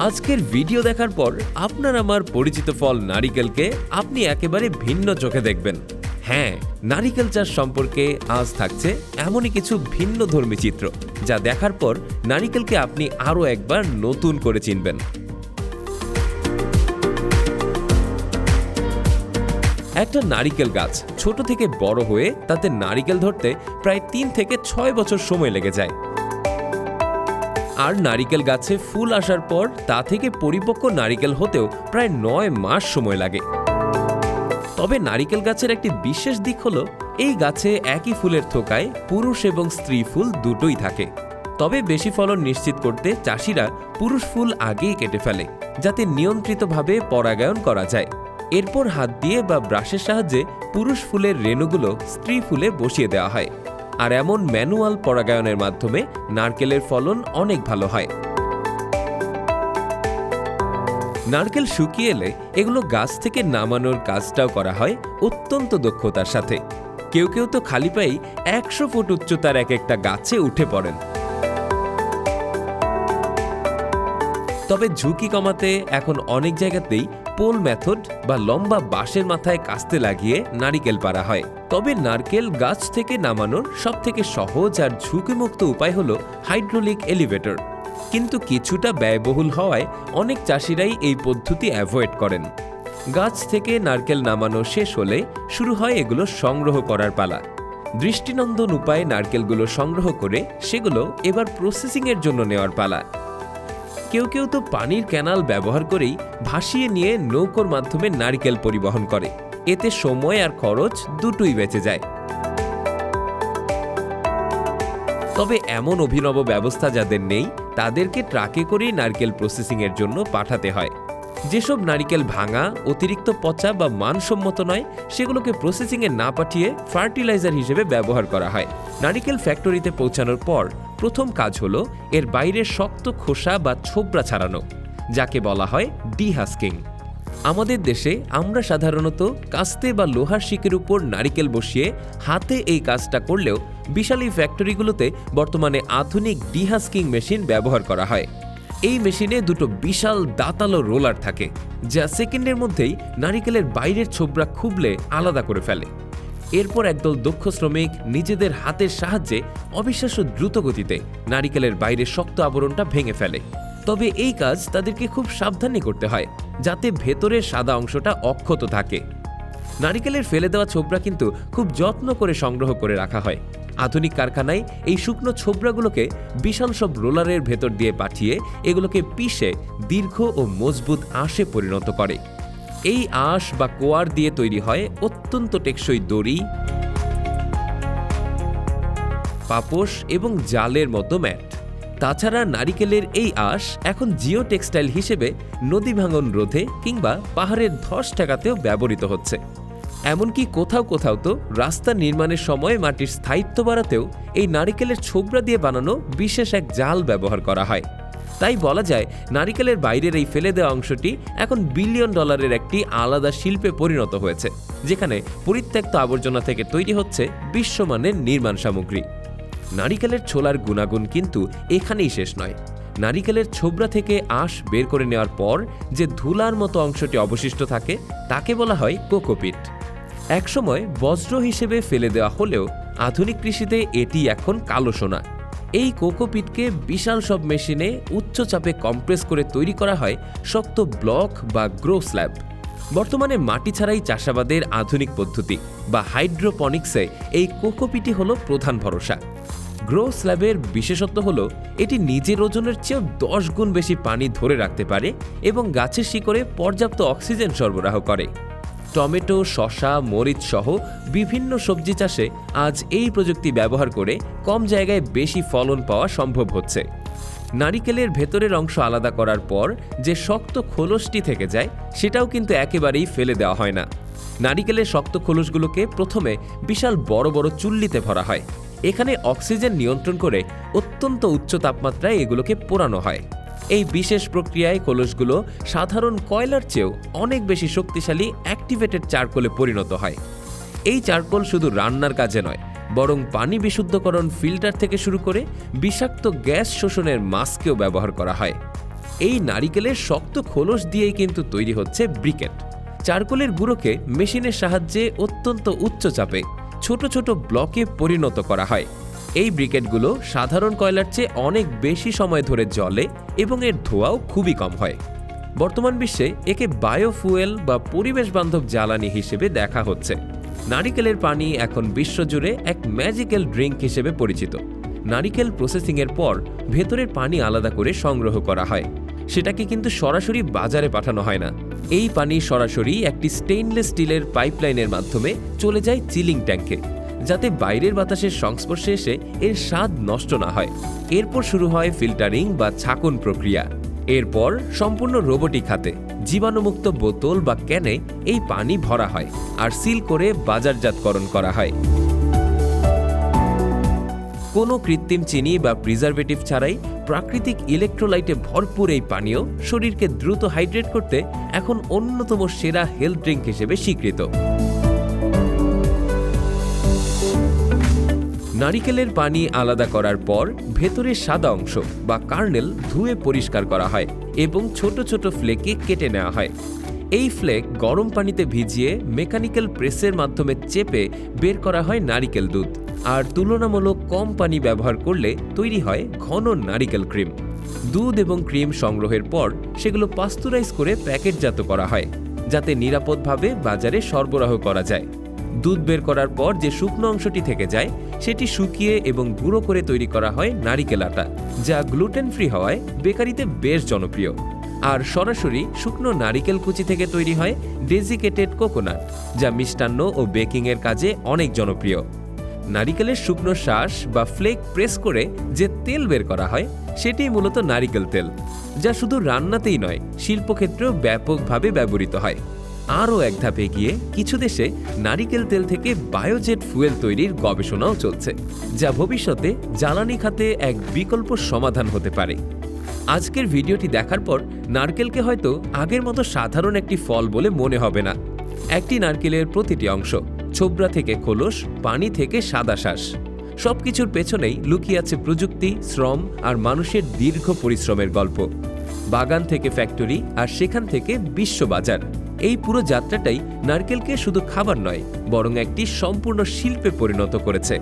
আজকের ভিডিও দেখার পর আপনার আমার পরিচিত ফল নারিকেলকে আপনি একেবারে ভিন্ন চোখে দেখবেন। হ্যাঁ, নারিকেল চাষ সম্পর্কে আজ থাকছে এমনই কিছু ভিন্নধর্মী চিত্র, যা দেখার পর নারিকেলকে আপনি আরও একবার নতুন করে চিনবেন। একটা নারিকেল গাছ ছোট থেকে বড় হয়ে তাতে নারিকেল ধরতে প্রায় 3 থেকে 6 বছর সময় লেগে যায়। আর নারিকেল গাছে ফুল আসার পর তা থেকে পরিপক্ক নারিকেল হতেও প্রায় 9 মাস সময় লাগে। তবে নারিকেল গাছের একটি বিশেষ দিক হলো এই গাছে একই ফুলের থোকায় পুরুষ এবং স্ত্রী ফুল দুটোই থাকে। তবে বেশি ফলন নিশ্চিত করতে চাষিরা পুরুষ ফুল আগেই কেটে ফেলে, যাতে নিয়ন্ত্রিতভাবে পরাগায়ন করা যায়। এরপর হাত দিয়ে বা ব্রাশের সাহায্যে পুরুষ ফুলের রেণুগুলো স্ত্রী ফুলে বসিয়ে দেওয়া হয়। আর এমন ম্যানুয়াল পরাগায়নের মাধ্যমে নারকেলের ফলন অনেক ভালো হয়। নারকেল শুকিয়ে এলে এগুলো গাছ থেকে নামানোর কাজটাও করা হয় অত্যন্ত দক্ষতার সাথে। কেউ কেউ তো খালি পায়েই 100 ফুট উচ্চতার এক একটা গাছে উঠে পড়েন। তবে ঝুঁকি কমাতে এখন অনেক জায়গাতেই পোল মেথড বা লম্বা বাঁশের মাথায় কাস্তে লাগিয়ে নারিকেল পাড়া হয়। তবে নারকেল গাছ থেকে নামানোর সবথেকে সহজ আর ঝুঁকিমুক্ত উপায় হলো হাইড্রোলিক এলিভেটর। কিন্তু কিছুটা ব্যয়বহুল হওয়ায় অনেক চাষিরাই এই পদ্ধতি অ্যাভয়েড করেন। গাছ থেকে নারকেল নামানো শেষ হলে শুরু হয় এগুলো সংগ্রহ করার পালা। দৃষ্টিনন্দন উপায়ে নারকেলগুলো সংগ্রহ করে সেগুলো এবার প্রসেসিংয়ের জন্য নেওয়ার পালা। কেউ কেউ তো পানির ক্যানাল ব্যবহার করেই ভাসিয়ে নিয়ে নৌকোর মাধ্যমে নারকেল পরিবহন করে। এতে সময় আর খরচ দুটোই বেঁচে যায়। তবে এমন অভিনব ব্যবস্থা যাদের নেই, তাদেরকে ট্রাকে করেই নারকেল প্রসেসিংয়ের জন্য পাঠাতে হয়। যেসব নারিকেল ভাঙা, অতিরিক্ত পচা বা মানসম্মত নয়, সেগুলোকে প্রসেসিংয়ে না পাঠিয়ে ফার্টিলাইজার হিসেবে ব্যবহার করা হয়। নারিকেল ফ্যাক্টরিতে পৌঁছানোর পর প্রথম কাজ হলো এর বাইরের শক্ত খোসা বা ছোবড়া ছাড়ানো, যাকে বলা হয় ডিহাস্কিং। আমাদের দেশে আমরা সাধারণত কাস্তে বা লোহার শিকের উপর নারিকেল বসিয়ে হাতে এই কাজটা করলেও বিশাল এই ফ্যাক্টরিগুলোতে বর্তমানে আধুনিক ডিহাস্কিং মেশিন ব্যবহার করা হয়। এই মেশিনে দুটো বিশাল দাঁতালো রোলার থাকে, যা সেকেন্ডের মধ্যেই নারিকেলের বাইরের ছোবড়া খুবলে আলাদা করে ফেলে। এরপর একদল দক্ষ শ্রমিক নিজেদের হাতের সাহায্যে অবিশ্বাস্য দ্রুত গতিতে নারিকেলের বাইরের শক্ত আবরণটা ভেঙে ফেলে। তবে এই কাজ তাদেরকে খুব সাবধানে করতে হয়, যাতে ভেতরের সাদা অংশটা অক্ষত থাকে। নারিকেলের ফেলে দেওয়া ছোবড়া কিন্তু খুব যত্ন করে সংগ্রহ করে রাখা হয়। আধুনিক কারখানায় এই শুকনো ছোবড়াগুলোকে বিশাল সব রোলারের ভেতর দিয়ে পাঠিয়ে এগুলোকে পিষে দীর্ঘ ও মজবুত আঁশে পরিণত করে। এই আঁশ বা কোয়ার দিয়ে তৈরি হয় অত্যন্ত টেকসই দড়ি, পাপোশ এবং জালের মতো ম্যাট। তাছাড়া নারিকেলের এই আঁশ এখন জিও টেক্সটাইল হিসেবে নদী ভাঙন রোধে কিংবা পাহাড়ের ধস ঠেকাতেও ব্যবহৃত হচ্ছে। এমনকি কোথাও কোথাও তো রাস্তা নির্মাণের সময় মাটির স্থায়িত্ব বাড়াতেও এই নারিকেলের ছোবড়া দিয়ে বানানো বিশেষ এক জাল ব্যবহার করা হয়। তাই বলা যায় নারিকেলের বাইরের এই ফেলে দেওয়া অংশটি এখন বিলিয়ন ডলারের একটি আলাদা শিল্পে পরিণত হয়েছে, যেখানে পরিত্যক্ত আবর্জনা থেকে তৈরি হচ্ছে বিশ্বমানের নির্মাণ সামগ্রী। নারিকেলের ছোলার গুণাগুণ কিন্তু এখানেই শেষ নয়। নারিকেলের ছোবড়া থেকে আঁশ বের করে নেওয়ার পর যে ধুলার মতো অংশটি অবশিষ্ট থাকে তাকে বলা হয় কোকোপিট। একসময় বজ্র হিসেবে ফেলে দেওয়া হলেও আধুনিক কৃষিতে এটি এখন কালো সোনা। এই কোকোপিটকে বিশাল সব মেশিনে উচ্চ চাপে কম্প্রেস করে তৈরি করা হয় শক্ত ব্লক বা গ্রো স্ল্যাব। বর্তমানে মাটি ছাড়াই চাষাবাদের আধুনিক পদ্ধতি বা হাইড্রোপনিক্সে এই কোকোপিটই হলো প্রধান ভরসা। গ্রো স্ল্যাবের বিশেষত্ব হলো এটি নিজের ওজনের চেয়েও 10 গুণ বেশি পানি ধরে রাখতে পারে এবং গাছের শিকড়ে পর্যাপ্ত অক্সিজেন সরবরাহ করে। টমেটো, শসা, মরিচ সহ বিভিন্ন সবজি চাষে আজ এই প্রযুক্তি ব্যবহার করে কম জায়গায় বেশি ফলন পাওয়া সম্ভব হচ্ছে। নারিকেলের ভেতরের অংশ আলাদা করার পর যে শক্ত খোলসটি থেকে যায় সেটাও কিন্তু একেবারেই ফেলে দেওয়া হয় না। নারিকেলের শক্ত খোলসগুলোকে প্রথমে বিশাল বড় বড় চুল্লিতে ভরা হয়। এখানে অক্সিজেন নিয়ন্ত্রণ করে অত্যন্ত উচ্চ তাপমাত্রায় এগুলোকে পোড়ানো হয়। এই বিশেষ প্রক্রিয়ায় খোলসগুলো সাধারণ কয়লার চেয়েও অনেক বেশি শক্তিশালী অ্যাক্টিভেটেড চারকোলে পরিণত হয়। এই চারকোল শুধু রান্নার কাজে নয়, বরং পানি বিশুদ্ধকরণ ফিল্টার থেকে শুরু করে বিষাক্ত গ্যাস শোষণের মাস্কেও ব্যবহার করা হয়। এই নারিকেলের শক্ত খোলস দিয়েই কিন্তু তৈরি হচ্ছে ব্রিকেট। চারকোলের গুঁড়োকে মেশিনের সাহায্যে অত্যন্ত উচ্চ চাপে ছোট ছোট ব্লকে পরিণত করা হয়। এই ব্রিকেটগুলো সাধারণ কয়লার চেয়ে অনেক বেশি সময় ধরে জ্বলে এবং এর ধোঁয়াও খুবই কম হয়। বর্তমান বিশ্বে একে বায়োফুয়েল বা পরিবেশ বান্ধব জ্বালানি হিসেবে দেখা হচ্ছে। নারিকেলের পানি এখন বিশ্বজুড়ে এক ম্যাজিক্যাল ড্রিঙ্ক হিসেবে পরিচিত। নারিকেল প্রসেসিংয়ের পর ভেতরের পানি আলাদা করে সংগ্রহ করা হয়, সেটাকে কিন্তু সরাসরি বাজারে পাঠানো হয় না। এই পানি সরাসরি একটি স্টেইনলেস স্টিলের পাইপলাইনের মাধ্যমে চলে যায় চিলিং ট্যাঙ্কে, যাতে বাইরের বাতাসের সংস্পর্শে এসে এর স্বাদ নষ্ট না হয়। এরপর শুরু হয় ফিল্টারিং বা ছাঁকন প্রক্রিয়া। এরপর সম্পূর্ণ রোবোটিক হাতে জীবাণুমুক্ত বোতল বা ক্যানে এই পানি ভরা হয় আর সিল করে বাজারজাতকরণ করা হয়। কোনো কৃত্রিম চিনি বা প্রিজারভেটিভ ছাড়াই প্রাকৃতিক ইলেকট্রোলাইটে ভরপুর এই পানীয় শরীরকে দ্রুত হাইড্রেট করতে এখন অন্যতম সেরা হেলথ ড্রিঙ্ক হিসেবে স্বীকৃত। নারিকেলের পানি আলাদা করার পর ভেতরের সাদা অংশ বা কার্নেল ধুয়ে পরিষ্কার করা হয় এবং ছোট ছোট ফ্লেকে কেটে নেওয়া হয়। এই ফ্লেক গরম পানিতে ভিজিয়ে মেকানিক্যাল প্রেসের মাধ্যমে চেপে বের করা হয় নারিকেল দুধ। আর তুলনামূলক কম পানি ব্যবহার করলে তৈরি হয় ঘন নারিকেল ক্রিম। দুধ এবং ক্রিম সংগ্রহের পর সেগুলো পাস্তুরাইজ করে প্যাকেটজাত করা হয়, যাতে নিরাপদভাবে বাজারে সরবরাহ করা যায়। দুধ বের করার পর যে শুকনো অংশটি থেকে যায় সেটি শুকিয়ে এবং গুঁড়ো করে তৈরি করা হয় নারিকেল আটা, যা গ্লুটেন ফ্রি হওয়ায় বেকারিতে বেশ জনপ্রিয়। আর সরাসরি শুকনো নারিকেল কুচি থেকে তৈরি হয় ডেজিকেটেড কোকোনাট, যা মিষ্টান্ন ও বেকিংয়ের কাজে অনেক জনপ্রিয়। নারিকেলের শুকনো শ্বাস বা ফ্লেক প্রেস করে যে তেল বের করা হয় সেটি মূলত নারিকেল তেল, যা শুধু রান্নাতেই নয় শিল্পক্ষেত্রেও ব্যাপকভাবে ব্যবহৃত হয়। আরও এক ধাপ এগিয়ে কিছু দেশে নারিকেল তেল থেকে বায়োজেট ফুয়েল তৈরির গবেষণাও চলছে, যা ভবিষ্যতে জ্বালানি খাতে এক বিকল্প সমাধান হতে পারে। আজকের ভিডিওটি দেখার পর নারকেলকে হয়তো আগের মতো সাধারণ একটি ফল বলে মনে হবে না। একটি নারকেলের প্রতিটি অংশ, ছোবড়া থেকে খোলস, পানি থেকে সাদা শ্বাস, সবকিছুর পেছনেই লুকিয়ে আছে প্রযুক্তি, শ্রম আর মানুষের দীর্ঘ পরিশ্রমের গল্প। বাগান থেকে ফ্যাক্টরি আর সেখান থেকে বিশ্ববাজার, এই পুরো যাত্রাটাই নারকেলকে শুধু খাবার নয় বরং একটি সম্পূর্ণ শিল্পে পরিণত করেছে।